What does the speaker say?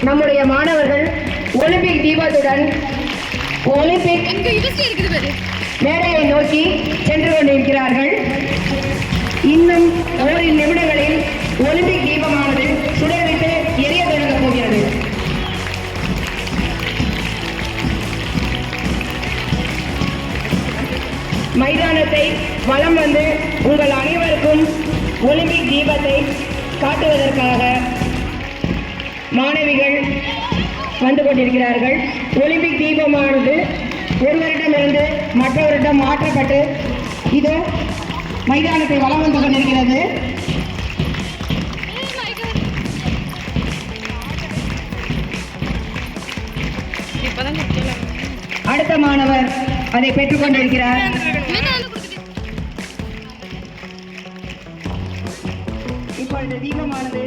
நம்முடைய மாணவர்கள் Olympic தீபத்துடன் Olympic மேடையை நோக்கி சென்று கொண்டிருக்கிறார்கள். இன்னும் ஓரிரு நிமிடங்களில் ஒலிம்பிக் தீபமானது சுடர்விட்டு எரிய தொடங்கப் போகிறது. மைதானத்தை வலம் வந்து உங்கள் அனைவருக்கும் ஒலிம்பிக் தீபத்தை காட்டுவதற்காக மாணவிகள் வந்து கொண்டிருக்கிறார்கள். ஒலிம்பிக் தீபமானது ஒருவரிடமிருந்து மற்றவரிடம் மாற்றப்பட்டு இது மைதானத்தை வலம் வந்து கொண்டிருக்கிறது. அடுத்த மாணவர் அதை பெற்றுக் கொண்டிருக்கிறார். இப்பொழுது தீபமானது